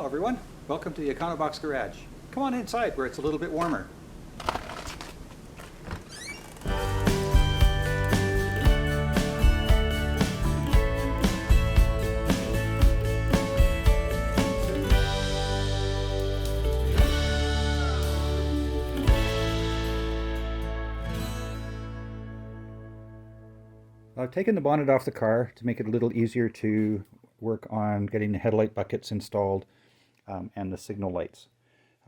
everyone, welcome to the Econobox garage. Come on inside where it's a little bit warmer. I've taken the bonnet off the car to make it a little easier to work on getting the headlight buckets installed and the signal lights.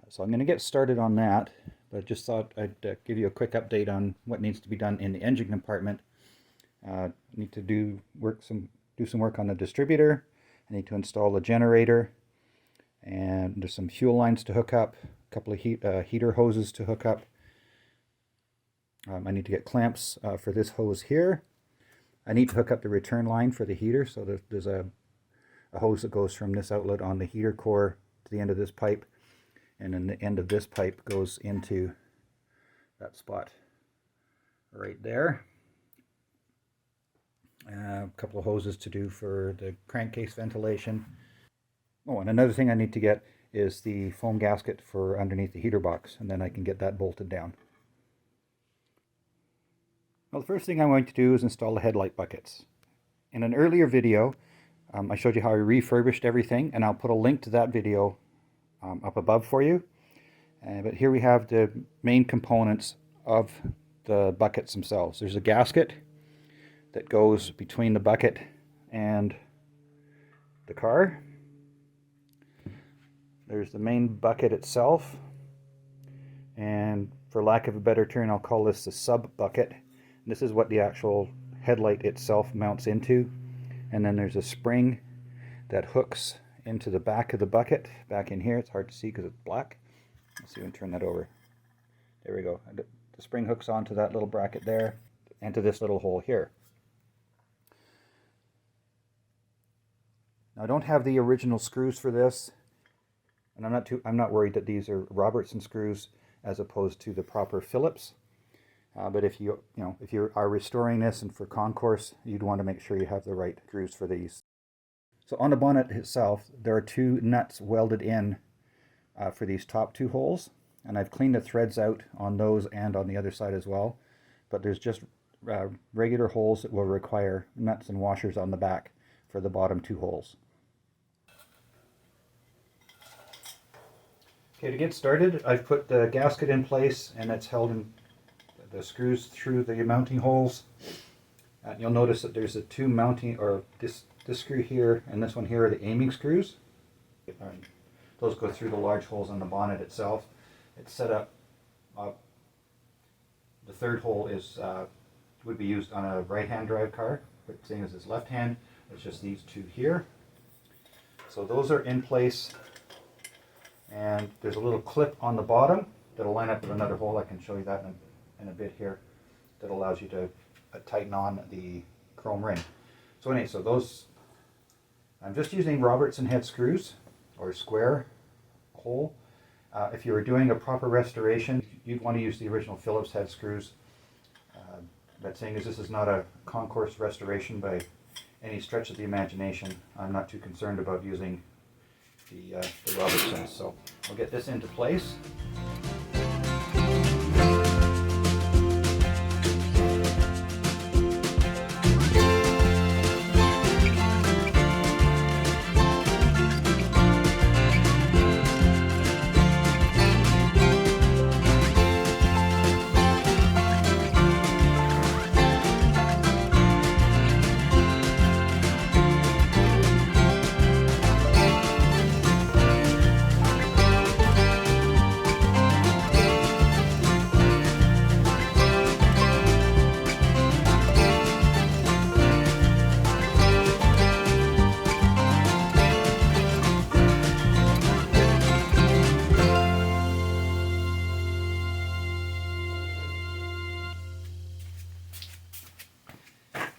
So I'm going to get started on that, but I just thought I'd give you a quick update on what needs to be done in the engine compartment. I need to do some work on the distributor. I need to install the generator, and there's some fuel lines to hook up, a couple of heater hoses to hook up. I need to get clamps for this hose here. I need to hook up the return line for the heater, so there's a hose that goes from this outlet on the heater core to the end of this pipe, and then the end of this pipe goes into that spot right there. A couple of hoses to do for the crankcase ventilation. Oh, and another thing I need to get is the foam gasket for underneath the heater box, and then I can get that bolted down. Well, the first thing I'm going to do is install the headlight buckets. In an earlier video, I showed you how I refurbished everything, and I'll put a link to that video up above for you. But here we have the main components of the buckets themselves. There's a gasket that goes between the bucket and the car. There's the main bucket itself, and for lack of a better term, I'll call this the sub bucket. This is what the actual headlight itself mounts into, and then there's a spring that hooks into the back of the bucket, back in here. It's hard to see because it's black. Let's see if we can turn that over. There we go. The spring hooks onto that little bracket there and to this little hole here. Now I don't have the original screws for this, and I'm not worried that these are Robertson screws as opposed to the proper Phillips. But if you are restoring this and for concourse, you'd want to make sure you have the right screws for these. So on the bonnet itself, there are two nuts welded in for these top two holes, and I've cleaned the threads out on those and on the other side as well. But there's just regular holes that will require nuts and washers on the back for the bottom two holes. Okay, to get started, I've put the gasket in place, and it's held in the screws through the mounting holes. You'll notice that there's the two mounting, or this screw here and this one here are the aiming screws. Those go through the large holes on the bonnet itself. It's set up, the third hole would be used on a right-hand drive car, but seeing as it's left-hand, it's just these two here. So those are in place, and there's a little clip on the bottom that'll line up with another hole. I can show you that in a bit here, that allows you to tighten on the chrome ring. So anyway, so those, I'm just using Robertson head screws or square hole. If you were doing a proper restoration, you'd want to use the original Phillips head screws. But seeing as this is not a concourse restoration by any stretch of the imagination, I'm not too concerned about using the Robertsons. So I'll get this into place.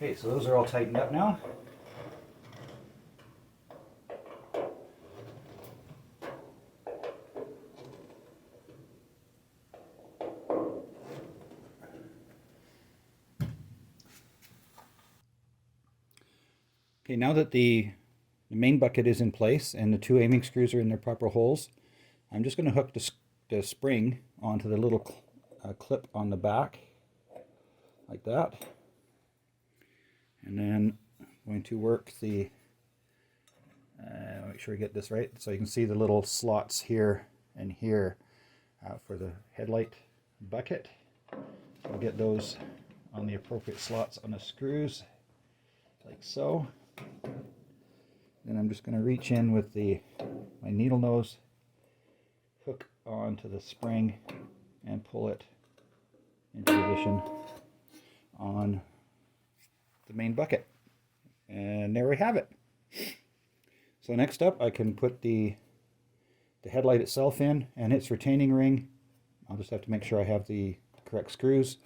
Okay, so those are all tightened up now. Okay, now that the The main bucket is in place and the two aiming screws are in their proper holes. I'm just going to hook the spring onto the little clip on the back, like that. And then I'm going to work the, make sure I get this right, so you can see the little slots here and here for the headlight bucket. I'll get those on the appropriate slots on the screws, like so. Then I'm just going to reach in with my needle nose, hook onto the spring, and pull it into position on the main bucket. And there we have it. So next up, I can put the headlight itself in and its retaining ring. I'll just have to make sure I have the correct screws.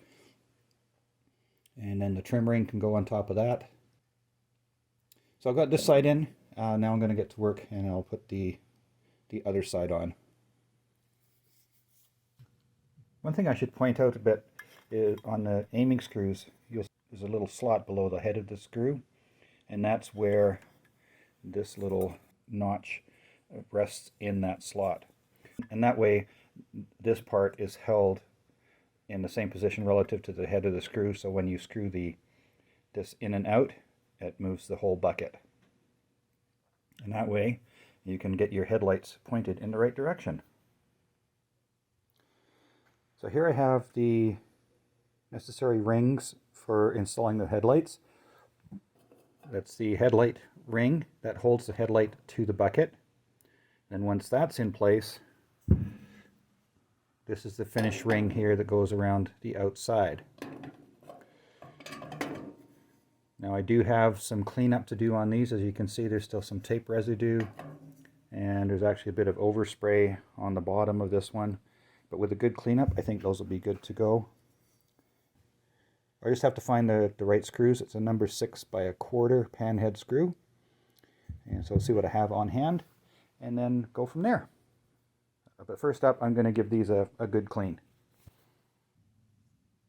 And then the trim ring can go on top of that. So I've got this side in. Now I'm going to get to work and I'll put the other side on. One thing I should point out a bit is on the aiming screws, there's a little slot below the head of the screw, and that's where this little notch rests in that slot. And that way this part is held in the same position relative to the head of the screw, so when you screw this in and out, it moves the whole bucket. And that way you can get your headlights pointed in the right direction. So here I have the necessary rings for installing the headlights. That's the headlight ring that holds the headlight to the bucket. And once that's in place, this is the finished ring here that goes around the outside. Now I do have some cleanup to do on these. As you can see, there's still some tape residue, and there's actually a bit of overspray on the bottom of this one. But with a good cleanup, I think those will be good to go. I just have to find the right screws. It's a number 6 by 1/4 pan head screw. And so we'll see what I have on hand and then go from there. But first up, I'm going to give these a good clean.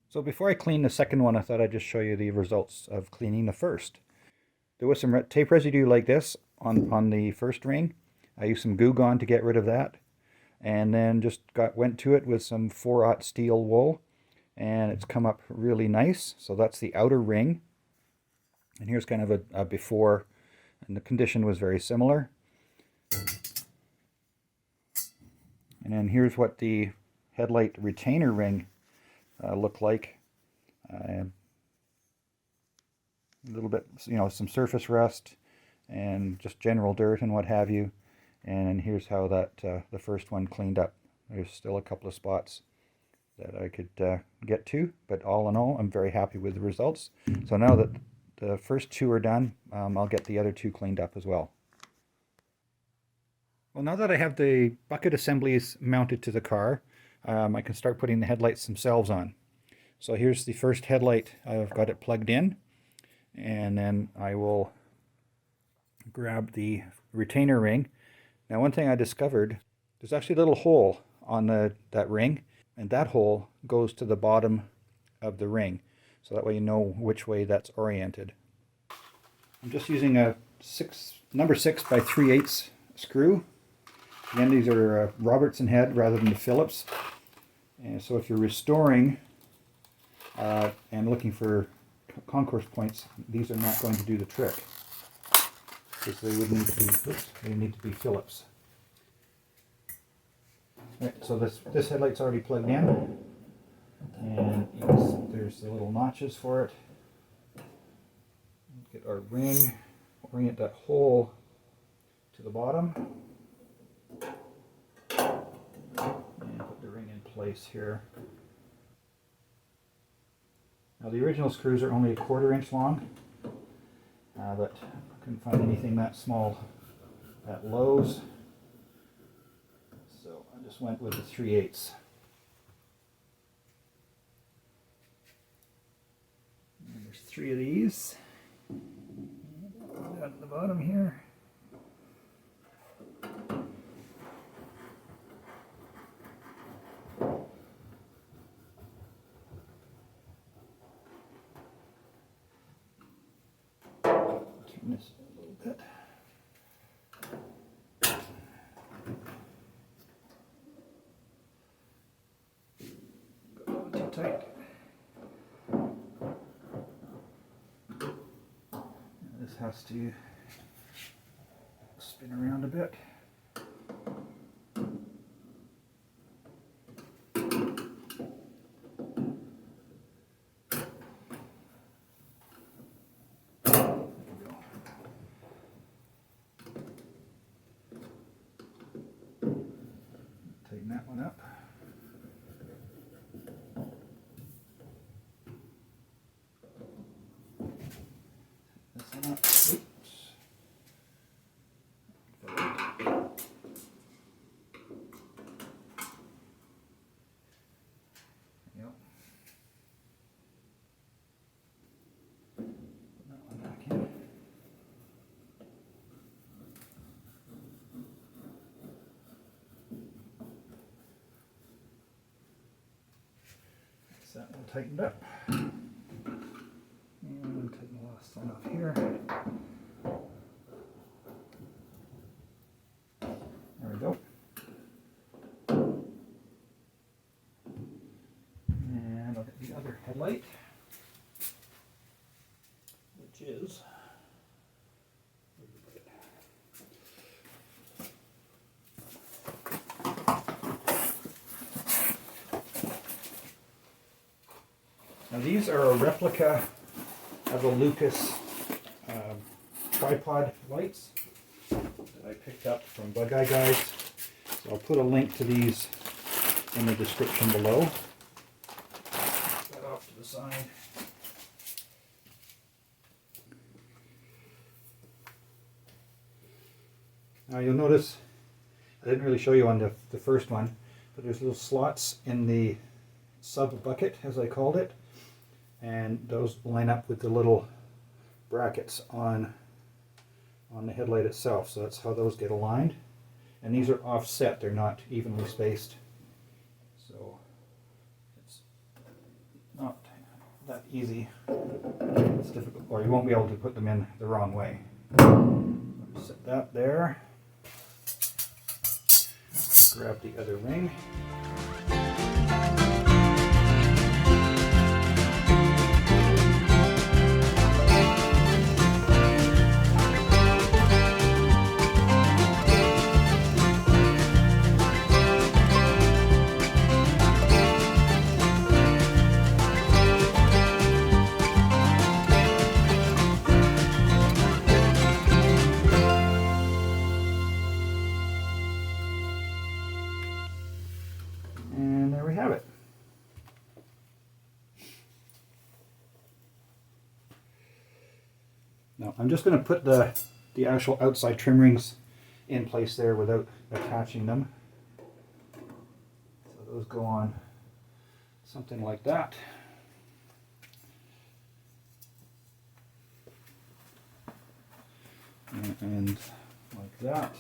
So before I clean the second one, I thought I'd just show you the results of cleaning the first. There was some tape residue like this on the first ring. I used some Goo Gone to get rid of that. And then just went to it with some 4/0 steel wool. And it's come up really nice. So that's the outer ring. And here's kind of a before. And the condition was very similar. And then here's what the headlight retainer ring looked like. A little bit, some surface rust and just general dirt and what have you. And here's how that the first one cleaned up. There's still a couple of spots that I could get to, but all in all, I'm very happy with the results. So now that the first two are done, I'll get the other two cleaned up as well. Well, now that I have the bucket assemblies mounted to the car, I can start putting the headlights themselves on. So here's the first headlight. I've got it plugged in, and then I will grab the retainer ring. Now, one thing I discovered, there's actually a little hole on that ring, and that hole goes to the bottom of the ring, so that way you know which way that's oriented. I'm just using a number 6 by 3/8 screw. Again, these are Robertson head rather than the Phillips. And so if you're restoring and looking for concourse points, these are not going to do the trick, because they would need to be Phillips. Right, so this headlight's already plugged in, and there's the little notches for it. Get our ring, orient that hole to the bottom, and put the ring in place here. Now the original screws are only 1/4 inch long, but I couldn't find anything that small at Lowe's, so I just went with the 3/8. And there's 3 of these. Down at the bottom here. Turn this a little bit. tight. This has to spin around a bit. Tighten that one up. This one up. Oops. Yep. Put that one back in. That one tightened up. And tighten the last one off here. There we go. And I'll get the other headlight, which is, where did I put it? Now these are a replica of the Lucas tripod lights that I picked up from Bugeye guys. So I'll put a link to these in the description below. Put that off to the side. Now you'll notice, I didn't really show you on the first one, but there's little slots in the sub bucket, as I called it. And those line up with the little brackets on the headlight itself, so that's how those get aligned. And these are offset, they're not evenly spaced, so it's not that easy. It's difficult, or you won't be able to put them in the wrong way. Set that there. Grab the other ring. And there we have it. Now I'm just going to put the actual outside trim rings in place there without attaching them. So those go on something like that. And like that.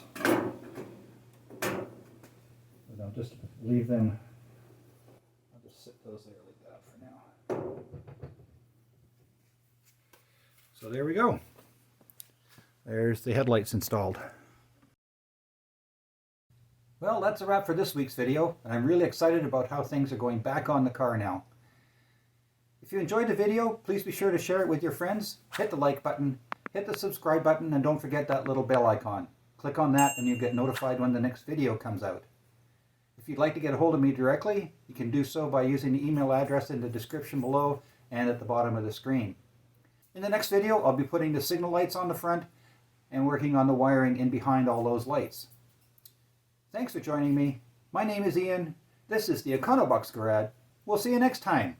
And I'll just leave them, I'll just sit those there like that for now. So there we go. There's the headlights installed. Well, that's a wrap for this week's video, and I'm really excited about how things are going back on the car now. If you enjoyed the video, please be sure to share it with your friends, hit the like button, hit the subscribe button, and don't forget that little bell icon. Click on that and you'll get notified when the next video comes out. If you'd like to get a hold of me directly, you can do so by using the email address in the description below and at the bottom of the screen. In the next video, I'll be putting the signal lights on the front and working on the wiring in behind all those lights. Thanks for joining me. My name is Ian. This is the Econobox Garage. We'll see you next time.